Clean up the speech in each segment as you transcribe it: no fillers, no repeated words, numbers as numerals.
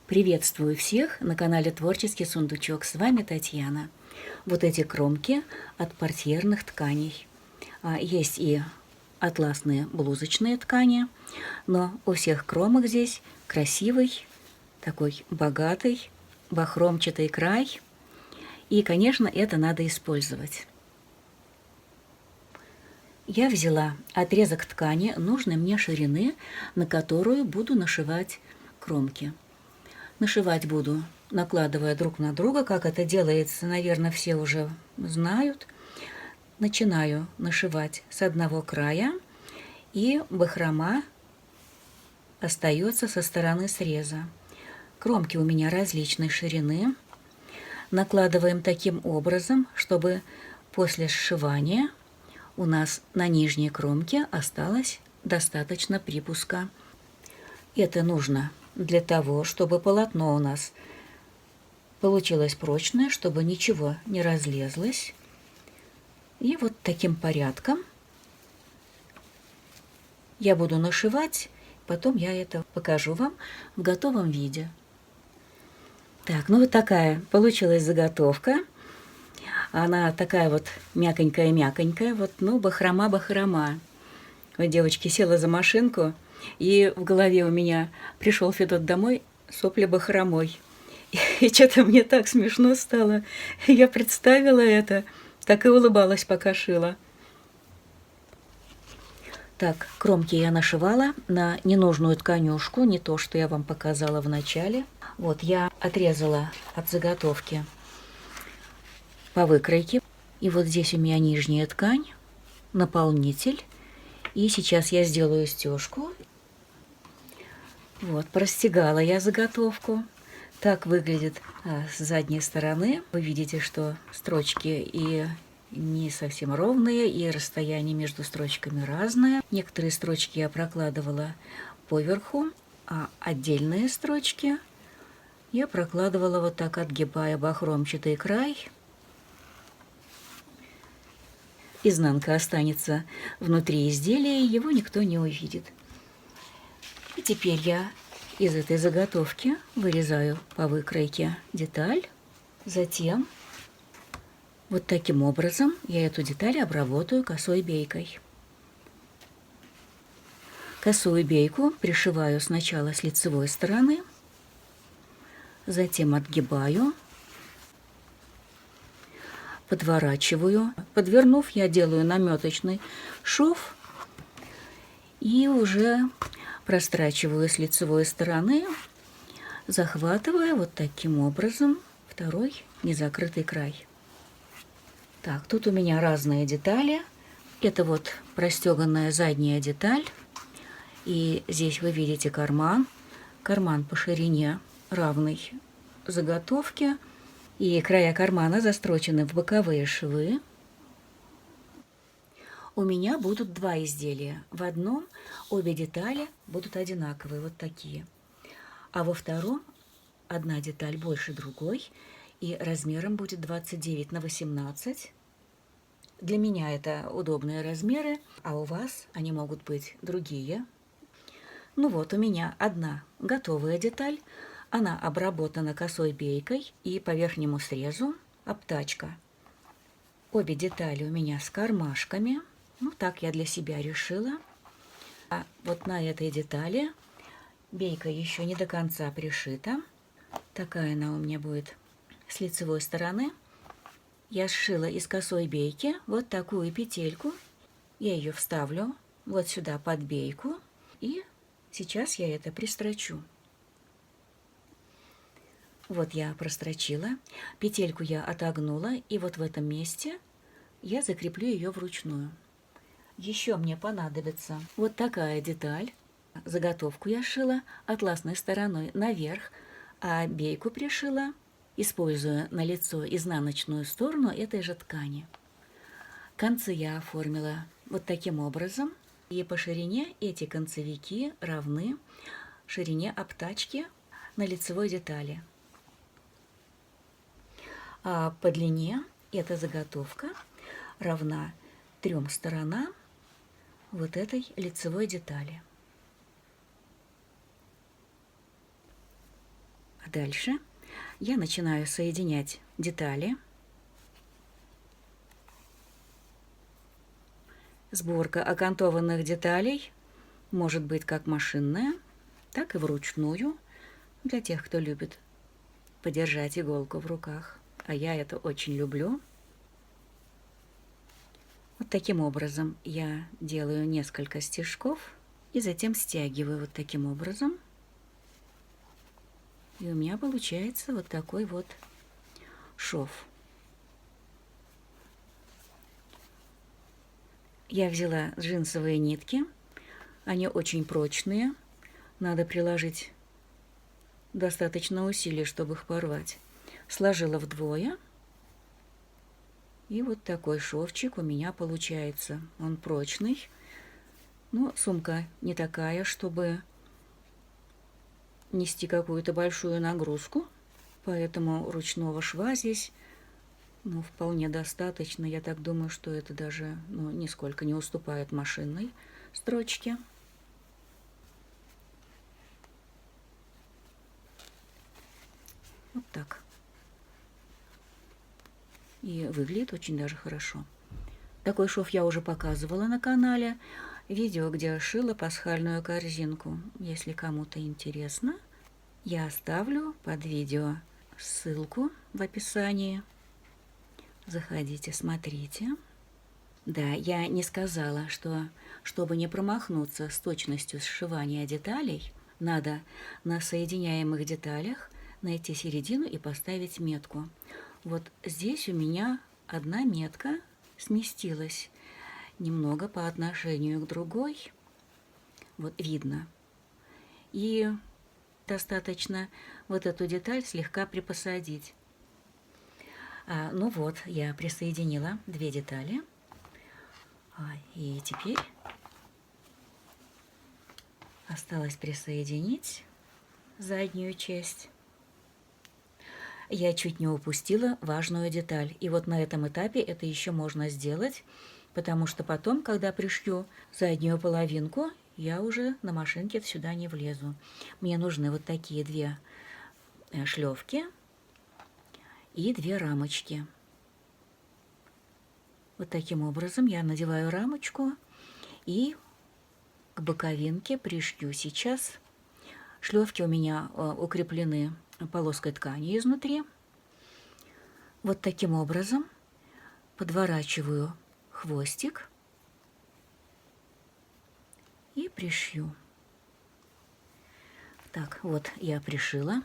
Приветствую всех на канале Творческий сундучок. С вами Татьяна. Вот эти кромки от портьерных тканей. Есть и атласные блузочные ткани, но у всех кромок здесь красивый, такой богатый, бахромчатый край. И, конечно, это надо использовать. Я взяла отрезок ткани нужной мне ширины, на которую буду нашивать кромки. Нашивать буду, накладывая друг на друга, как это делается, наверное, все уже знают. Начинаю нашивать с одного края, и бахрома остается со стороны среза. Кромки у меня различной ширины. Накладываем таким образом, чтобы после сшивания у нас на нижней кромке осталось достаточно припуска. Это нужно для того, чтобы полотно у нас получилось прочное, чтобы ничего не разлезлось. И вот таким порядком я буду нашивать, потом я это покажу вам в готовом виде. Так, ну вот такая получилась заготовка. Она такая вот мяконькая-мяконькая, вот, ну, бахрома. Вот, девочки, села за машинку, и в голове у меня пришел Федот домой, сопли бахромой. И что-то мне так смешно стало. Я представила это, так и улыбалась, пока шила. Так, кромки я нашивала на ненужную тканюшку, не то, что я вам показала в начале. Вот, я отрезала от заготовки по выкройке. И вот здесь у меня нижняя ткань, наполнитель. И сейчас я сделаю стежку. Вот, простегала я заготовку. Так выглядит с задней стороны. Вы видите, что строчки и не совсем ровные, и расстояние между строчками разное. Некоторые строчки я прокладывала поверху, а отдельные строчки я прокладывала вот так, отгибая бахромчатый край. Изнанка останется внутри изделия, его никто не увидит. И теперь я из этой заготовки вырезаю по выкройке деталь. Затем вот таким образом я эту деталь обработаю косой бейкой. Косую бейку пришиваю сначала с лицевой стороны, затем отгибаю, подворачиваю. Подвернув, я делаю наметочный шов и уже прострачиваю с лицевой стороны, захватывая вот таким образом второй незакрытый край. Так, тут у меня разные детали. Это вот простеганная задняя деталь. И здесь вы видите карман. Карман по ширине равный заготовке. И края кармана застрочены в боковые швы. У меня будут два изделия. В одном обе детали будут одинаковые, вот такие. А во втором одна деталь больше другой, и размером будет 29 на 18. Для меня это удобные размеры, а у вас они могут быть другие. Ну вот, у меня одна готовая деталь. Она обработана косой бейкой и по верхнему срезу обтачка. Обе детали у меня с кармашками. Ну, так я для себя решила. А вот на этой детали бейка еще не до конца пришита. Такая она у меня будет с лицевой стороны. Я сшила из косой бейки вот такую петельку. Я ее вставлю вот сюда под бейку. И сейчас я это пристрочу. Вот я прострочила. Петельку я отогнула. И вот в этом месте я закреплю ее вручную. Еще мне понадобится вот такая деталь. Заготовку я шила атласной стороной наверх, а бейку пришила, используя на лицо изнаночную сторону этой же ткани. Концы я оформила вот таким образом. И по ширине эти концевики равны ширине обтачки на лицевой детали. А по длине эта заготовка равна 3 сторонам вот этой лицевой детали. Так, дальше я начинаю соединять детали. Сборка окантованных деталей может быть как машинная, так и вручную, для тех, кто любит подержать иголку в руках. А я это очень люблю. Вот таким образом я делаю несколько стежков и затем стягиваю вот таким образом. И у меня получается вот такой вот шов. Я взяла джинсовые нитки. Они очень прочные. Надо приложить достаточно усилий, чтобы их порвать. Сложила вдвое. И вот такой шовчик у меня получается. Он прочный. Но сумка не такая, чтобы нести какую-то большую нагрузку. Поэтому ручного шва здесь вполне достаточно. Я так думаю, что это даже нисколько не уступает машинной строчке. Вот так. И выглядит очень даже хорошо. Такой шов я уже показывала на канале. Видео, где шила пасхальную корзинку. Если кому-то интересно, я оставлю под видео ссылку в описании. Заходите, смотрите. Да, я не сказала, что чтобы не промахнуться с точностью сшивания деталей, надо на соединяемых деталях найти середину и поставить метку. Вот здесь у меня одна метка сместилась немного по отношению к другой. Вот видно. И достаточно вот эту деталь слегка припосадить. Ну вот, я присоединила две детали. И теперь осталось присоединить заднюю часть. Я чуть не упустила важную деталь. И вот на этом этапе это еще можно сделать, потому что потом, когда пришью заднюю половинку, я уже на машинке сюда не влезу. Мне нужны вот такие две шлевки и две рамочки. Вот таким образом я надеваю рамочку и к боковинке пришью сейчас. Шлевки у меня укреплены полоской ткани изнутри. Вот таким образом подворачиваю хвостик и пришью. Так, вот я пришила.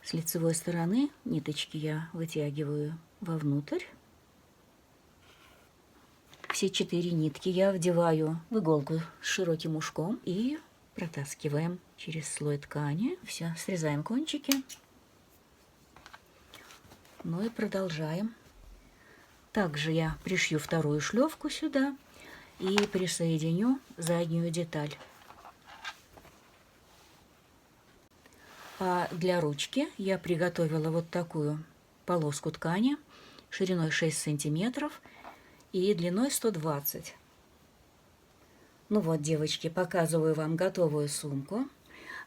С лицевой стороны ниточки я вытягиваю вовнутрь. Все 4 нитки я вдеваю в иголку с широким ушком и протаскиваем через слой ткани. Все, срезаем кончики. Ну и продолжаем. Также я пришью вторую шлевку сюда и присоединю заднюю деталь. А для ручки я приготовила вот такую полоску ткани шириной 6 сантиметров и длиной 120. Ну вот, девочки, показываю вам готовую сумку.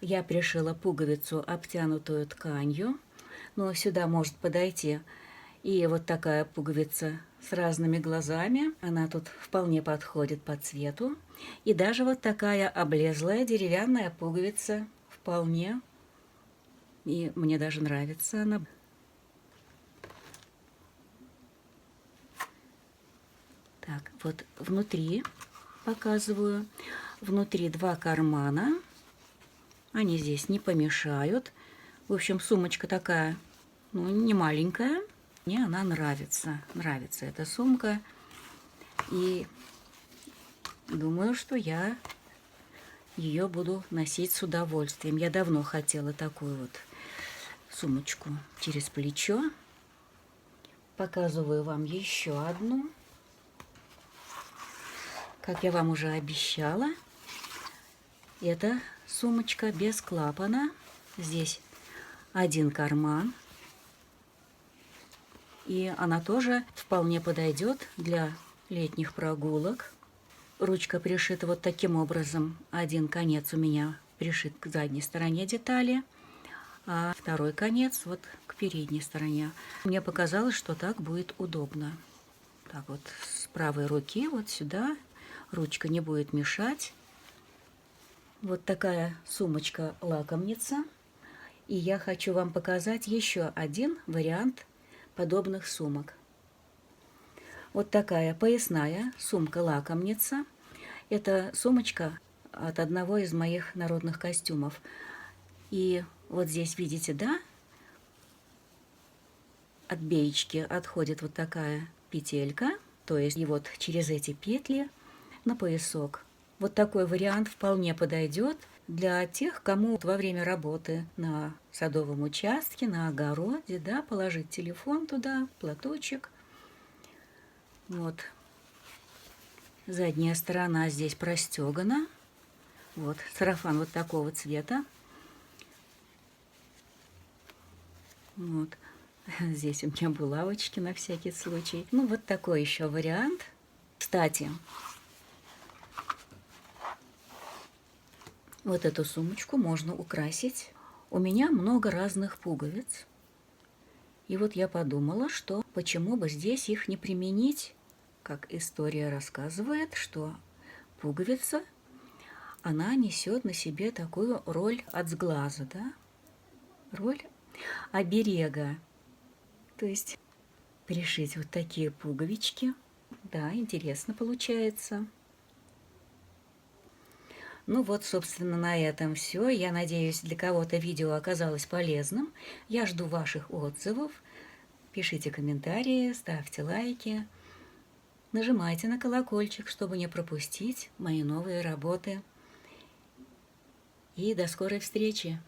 Я пришила пуговицу, обтянутую тканью. Но сюда может подойти и вот такая пуговица с разными глазами. Она тут вполне подходит по цвету. И даже вот такая облезлая деревянная пуговица вполне. И мне даже нравится она. Так, вот внутри показываю. Внутри 2 кармана. Они здесь не помешают. В общем, сумочка такая, не маленькая. Мне она нравится. Нравится эта сумка. И думаю, что я ее буду носить с удовольствием. Я давно хотела такую вот сумочку через плечо. Показываю вам еще одну. Как я вам уже обещала, это сумочка без клапана. Здесь 1 карман. И она тоже вполне подойдет для летних прогулок. Ручка пришита вот таким образом. Один конец у меня пришит к задней стороне детали, а второй конец вот к передней стороне. Мне показалось, что так будет удобно. Так вот, с правой руки вот сюда, ручка не будет мешать. Вот такая сумочка-лакомница. И я хочу вам показать еще один вариант подобных сумок. Вот такая поясная сумка-лакомница. Это сумочка от одного из моих народных костюмов. И вот здесь, видите, да, от беечки отходит вот такая петелька, то есть и вот через эти петли на поясок. Вот такой вариант вполне подойдет для тех, кому во время работы на садовом участке, на огороде, да, положить телефон туда, платочек. Вот. Задняя сторона здесь простегана. Вот, сарафан вот такого цвета. Вот. Здесь у меня булавочки на всякий случай. Ну, вот такой еще вариант. Кстати, вот эту сумочку можно украсить. У меня много разных пуговиц. И вот я подумала, что почему бы здесь их не применить, как история рассказывает, что пуговица, она несет на себе такую роль от сглаза, да? Роль оберега. То есть пришить вот такие пуговички. Да, интересно получается. Ну вот, собственно, на этом все. Я надеюсь, для кого-то видео оказалось полезным. Я жду ваших отзывов. Пишите комментарии, ставьте лайки. Нажимайте на колокольчик, чтобы не пропустить мои новые работы. И до скорой встречи!